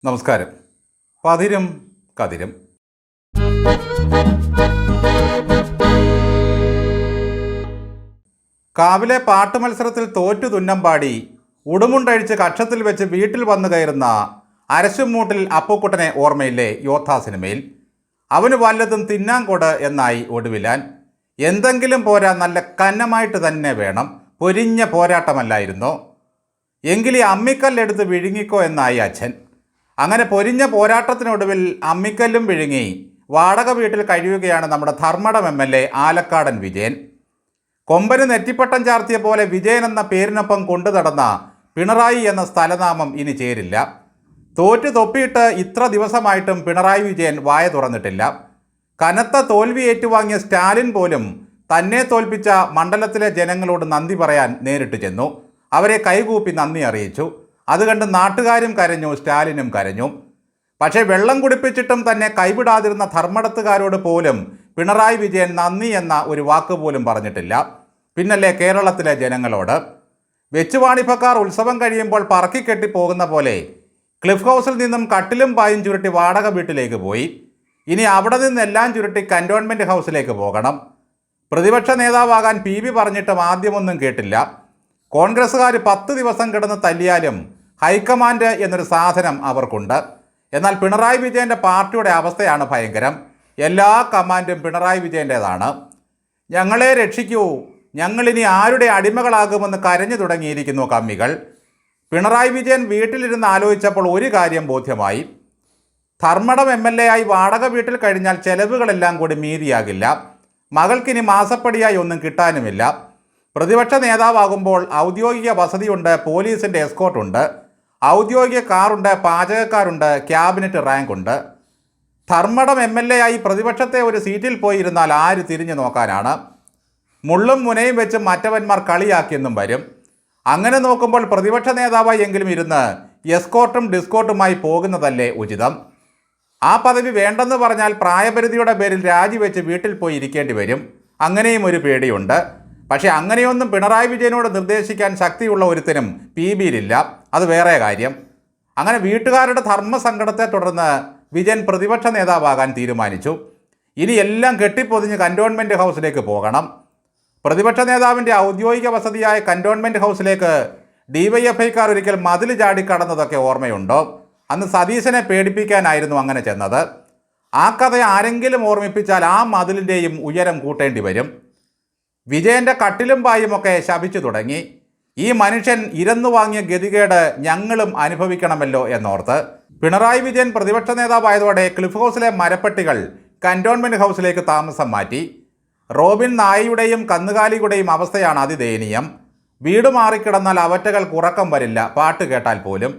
നമസ്കാരം. പതിരും കതിരും. കാവിലെ പാട്ട് മത്സരത്തിൽ തോറ്റു തുന്നമ്പാടി ഉടുമുണ്ടഴിച്ച് കക്ഷത്തിൽ വെച്ച് വീട്ടിൽ വന്നു കയറുന്ന അരശുമൂട്ടിൽ അപ്പുക്കുട്ടനെ ഓർമ്മയില്ലേ യോദ്ധാ സിനിമയിൽ? അവന് വല്ലതും തിന്നാൻ കൊട് എന്നായി ഒടുവിലാൻ. എന്തെങ്കിലും പോരാ, നല്ല കന്നമായിട്ട് തന്നെ വേണം. പൊരിഞ്ഞ പോരാട്ടമല്ലായിരുന്നോ? എങ്കിലീ അമ്മിക്കല്ലെടുത്ത് വിഴുങ്ങിക്കോ എന്നായി അച്ഛൻ. അങ്ങനെ പൊരിഞ്ഞ പോരാട്ടത്തിനൊടുവിൽ അമ്മിക്കല്ലും വിഴുങ്ങി വാടക വീട്ടിൽ കഴിയുകയാണ് നമ്മുടെ ധർമ്മടം MLA ആലക്കാടൻ വിജയൻ. കൊമ്പന് നെറ്റിപ്പട്ടം ചാർത്തിയ പോലെ വിജയൻ എന്ന പേരിനൊപ്പം കൊണ്ടു നടന്ന പിണറായി എന്ന സ്ഥലനാമം ഇനി ചേരില്ല. തോറ്റു തൊപ്പിയിട്ട് ഇത്ര ദിവസമായിട്ടും പിണറായി വിജയൻ വായ തുറന്നിട്ടില്ല. കനത്ത തോൽവി ഏറ്റുവാങ്ങിയ സ്റ്റാലിൻ പോലും തന്നെ തോൽപ്പിച്ച മണ്ഡലത്തിലെ ജനങ്ങളോട് നന്ദി പറയാൻ നേരിട്ട് ചെന്നു. അവരെ കൈകൂപ്പി നന്ദി അറിയിച്ചു. അത് കണ്ട് നാട്ടുകാരും കരഞ്ഞു, സ്റ്റാലിനും കരഞ്ഞു. പക്ഷേ വെള്ളം കുടിപ്പിച്ചിട്ടും തന്നെ കൈവിടാതിരുന്ന ധർമ്മടത്തുകാരോട് പോലും പിണറായി വിജയൻ നന്ദി എന്ന ഒരു വാക്ക് പോലും പറഞ്ഞിട്ടില്ല. പിന്നല്ലേ കേരളത്തിലെ ജനങ്ങളോട്? വെച്ചുവാണിപ്പക്കാർ ഉത്സവം കഴിയുമ്പോൾ പറക്കിക്കെട്ടി പോകുന്ന പോലെ ക്ലിഫ് ഹൗസിൽ നിന്നും കട്ടിലും പായും ചുരുട്ടി വാടക വീട്ടിലേക്ക് പോയി. ഇനി അവിടെ നിന്നെല്ലാം ചുരുട്ടി കൻ്റോൺമെൻറ്റ് ഹൗസിലേക്ക് പോകണം. പ്രതിപക്ഷ നേതാവാകാൻ PB പറഞ്ഞിട്ടും ആദ്യമൊന്നും കേട്ടില്ല. കോൺഗ്രസ്സുകാർ 10 ദിവസം കിടന്ന് തല്ലിയാലും ഹൈക്കമാൻഡ് എന്നൊരു സാധനം അവർക്കുണ്ട്. എന്നാൽ പിണറായി വിജയൻ്റെ പാർട്ടിയുടെ അവസ്ഥയാണ് ഭയങ്കരം. എല്ലാ കമാൻഡും പിണറായി വിജയൻ്റേതാണ്. ഞങ്ങളെ രക്ഷിക്കൂ, ഞങ്ങളിനി ആരുടെ അടിമകളാകുമെന്ന് കരഞ്ഞു തുടങ്ങിയിരിക്കുന്നു കമ്മികൾ. പിണറായി വിജയൻ വീട്ടിലിരുന്ന് ആലോചിച്ചപ്പോൾ ഒരു കാര്യം ബോധ്യമായി. ധർമ്മടം MLA ആയി വാടക വീട്ടിൽ കഴിഞ്ഞാൽ ചെലവുകളെല്ലാം കൂടി മീതിയാകില്ല. മകൾക്കിനി മാസപ്പടിയായി ഒന്നും കിട്ടാനുമില്ല. പ്രതിപക്ഷ നേതാവാകുമ്പോൾ ഔദ്യോഗിക വസതിയുണ്ട്, പോലീസിൻ്റെ എസ്കോർട്ടുണ്ട്, ഔദ്യോഗിക കാറുണ്ട്, പാചകക്കാരുണ്ട്, ക്യാബിനറ്റ് റാങ്കുണ്ട്. ധർമ്മടം MLA ആയി പ്രതിപക്ഷത്തെ ഒരു സീറ്റിൽ പോയിരുന്നാൽ ആര് തിരിഞ്ഞു നോക്കാനാണ്? മുള്ളും മുനയും വെച്ച് മറ്റവന്മാർ കളിയാക്കിയെന്നും വരും. അങ്ങനെ നോക്കുമ്പോൾ പ്രതിപക്ഷ നേതാവായി എങ്കിലും ഇരുന്ന് എസ്കോർട്ടും ഡിസ്കോർട്ടുമായി പോകുന്നതല്ലേ ഉചിതം? ആ പദവി വേണ്ടെന്ന് പറഞ്ഞാൽ പ്രായപരിധിയുടെ പേരിൽ രാജിവെച്ച് വീട്ടിൽ പോയി ഇരിക്കേണ്ടി വരും. അങ്ങനെയും ഒരു പേടിയുണ്ട്. പക്ഷേ അങ്ങനെയൊന്നും പിണറായി വിജയനോട് നിർദ്ദേശിക്കാൻ ശക്തിയുള്ള ഒരുത്തനും PBയിലില്ല. അത് വേറെ കാര്യം. അങ്ങനെ വീട്ടുകാരുടെ ധർമ്മസങ്കടത്തെ തുടർന്ന് വിജയൻ പ്രതിപക്ഷ നേതാവാകാൻ തീരുമാനിച്ചു. ഇനി എല്ലാം കെട്ടിപ്പൊതിഞ്ഞ് കൻ്റോൺമെൻറ്റ് ഹൗസിലേക്ക് പോകണം. പ്രതിപക്ഷ നേതാവിൻ്റെ ഔദ്യോഗിക വസതിയായ കൻ്റോൺമെൻറ്റ് ഹൗസിലേക്ക് DYFIക്കാർ ഒരിക്കൽ മതിൽ ചാടിക്കടന്നതൊക്കെ ഓർമ്മയുണ്ടോ? അന്ന് സതീശനെ പേടിപ്പിക്കാനായിരുന്നു അങ്ങനെ ചെന്നത്. ആ കഥ ആരെങ്കിലും ഓർമ്മിപ്പിച്ചാൽ ആ മതിലിൻ്റെയും ഉയരം കൂട്ടേണ്ടി വരും. വിജയൻ്റെ കട്ടിലും പായുമൊക്കെ ശപിച്ചു തുടങ്ങി. ഈ മനുഷ്യൻ ഇരന്നു വാങ്ങിയ ഗതികേട് ഞങ്ങളും അനുഭവിക്കണമല്ലോ എന്നോർത്ത്. പിണറായി വിജയൻ പ്രതിപക്ഷ നേതാവായതോടെ ക്ലിഫ് ഹൗസിലെ മരപ്പെട്ടികൾ കൻ്റോൺമെൻറ്റ് ഹൗസിലേക്ക് താമസം മാറ്റി. റോബിൻ നായയുടെയും കന്നുകാലിയുടെയും അവസ്ഥയാണ് അതിദയനീയം. വീട് മാറിക്കിടന്നാൽ അവറ്റകൾക്ക് ഉറക്കം വരില്ല, പാട്ട് കേട്ടാൽ പോലും.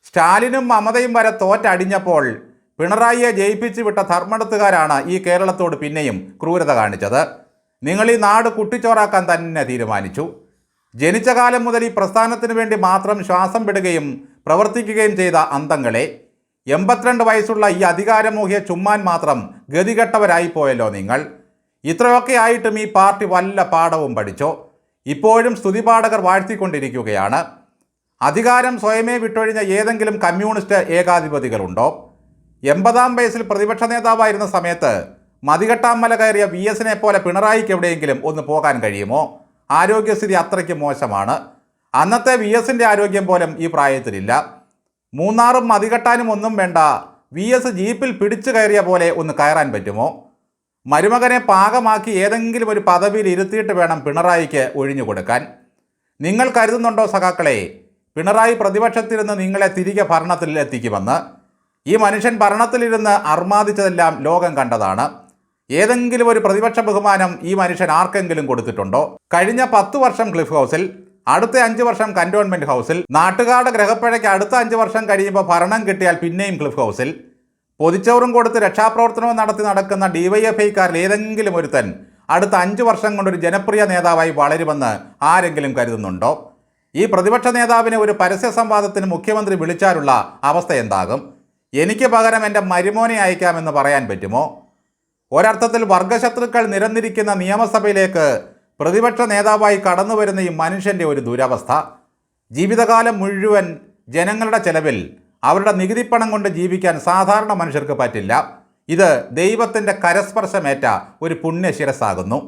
സ്റ്റാലിനും മമതയും വരെ തോറ്റടിഞ്ഞപ്പോൾ പിണറായിയെ ജയിപ്പിച്ചു വിട്ട ധർമ്മടത്തുകാരാണ് ഈ കേരളത്തോട് പിന്നെയും ക്രൂരത കാണിച്ചത്. നിങ്ങൾ ഈ നാട് കുട്ടിച്ചോറാക്കാൻ തന്നെ തീരുമാനിച്ചു. ജനിച്ച കാലം മുതൽ ഈ പ്രസ്ഥാനത്തിന് വേണ്ടി മാത്രം ശ്വാസം വിടുകയും പ്രവർത്തിക്കുകയും ചെയ്ത അന്തങ്ങളെ, 82 വയസ്സുള്ള ഈ അധികാരമോഹിയ ചുമ്മാൻ മാത്രം ഗതികെട്ടവരായിപ്പോയല്ലോ നിങ്ങൾ. ഇത്രയൊക്കെ ആയിട്ടും ഈ പാർട്ടി വല്ല പാഠവും പഠിച്ചോ? ഇപ്പോഴും സ്തുതിപാഠകർ വാഴ്ത്തിക്കൊണ്ടിരിക്കുകയാണ്. അധികാരം സ്വയമേ വിട്ടൊഴിഞ്ഞ ഏതെങ്കിലും കമ്മ്യൂണിസ്റ്റ് ഏകാധിപതികളുണ്ടോ? 80-ാം വയസ്സിൽ പ്രതിപക്ഷ നേതാവായിരുന്ന സമയത്ത് മതികെട്ടാമല കയറിയ VSനെ പോലെ പിണറായിക്ക് എവിടെയെങ്കിലും ഒന്ന് പോകാൻ കഴിയുമോ? ആരോഗ്യസ്ഥിതി അത്രയ്ക്ക് മോശമാണ്. അന്നത്തെ VSൻ്റെ ആരോഗ്യം പോലും ഈ പ്രായത്തിലില്ല. മൂന്നാറും മതികെട്ടാനും ഒന്നും വേണ്ട, VS ജീപ്പിൽ പിടിച്ചു കയറിയ പോലെ ഒന്ന് കയറാൻ പറ്റുമോ? മരുമകനെ പാകമാക്കി ഏതെങ്കിലും ഒരു പദവിയിൽ ഇരുത്തിയിട്ട് വേണം പിണറായിക്ക് ഒഴിഞ്ഞു കൊടുക്കാൻ. നിങ്ങൾ കരുതുന്നുണ്ടോ സഖാക്കളെ, പിണറായി പ്രതിപക്ഷത്തിരുന്ന് നിങ്ങളെ തിരികെ ഭരണത്തിൽ എത്തിക്കുമെന്ന്? ഈ മനുഷ്യൻ ഭരണത്തിലിരുന്ന് അർമാദിച്ചതെല്ലാം ലോകം കണ്ടതാണ്. ഏതെങ്കിലും ഒരു പ്രതിപക്ഷ ബഹുമാനം ഈ മനുഷ്യൻ ആർക്കെങ്കിലും കൊടുത്തിട്ടുണ്ടോ? കഴിഞ്ഞ 10 വർഷം ക്ലിഫ് ഹൗസിൽ, അടുത്ത 5 വർഷം കൻ്റോൺമെൻറ്റ് ഹൗസിൽ, നാട്ടുകാരുടെ ഗ്രഹപ്പഴയ്ക്ക് അടുത്ത 5 വർഷം കഴിയുമ്പോൾ ഭരണം കിട്ടിയാൽ പിന്നെയും ക്ലിഫ് ഹൗസിൽ. പൊതിച്ചോറും കൊടുത്ത് രക്ഷാപ്രവർത്തനവും നടത്തി നടക്കുന്ന DYFIക്കാരിൽ ഏതെങ്കിലും ഒരുത്തൻ അടുത്ത 5 വർഷം കൊണ്ടൊരു ജനപ്രിയ നേതാവായി വളരുമെന്ന് ആരെങ്കിലും കരുതുന്നുണ്ടോ? ഈ പ്രതിപക്ഷ നേതാവിനെ ഒരു പരസ്യ സംവാദത്തിന് മുഖ്യമന്ത്രി വിളിച്ചാലുള്ള അവസ്ഥ എന്താകും? എനിക്ക് പകരം എൻ്റെ മരുമോനെ അയക്കാമെന്ന് പറയാൻ പറ്റുമോ? ഒരർത്ഥത്തിൽ വർഗശത്രുക്കൾ നിരന്നിരിക്കുന്ന നിയമസഭയിലേക്ക് പ്രതിപക്ഷ നേതാവായി കടന്നു വരുന്ന ഈ മനുഷ്യൻ്റെ ഒരു ദുരവസ്ഥ. ജീവിതകാലം മുഴുവൻ ജനങ്ങളുടെ ചെലവിൽ അവരുടെ നികുതിപ്പണം കൊണ്ട് ജീവിക്കാൻ സാധാരണ മനുഷ്യർക്ക് പറ്റില്ല. ഇത് ദൈവത്തിൻ്റെ കരസ്പർശമേറ്റ ഒരു പുണ്യശിരസ്സാകുന്നു.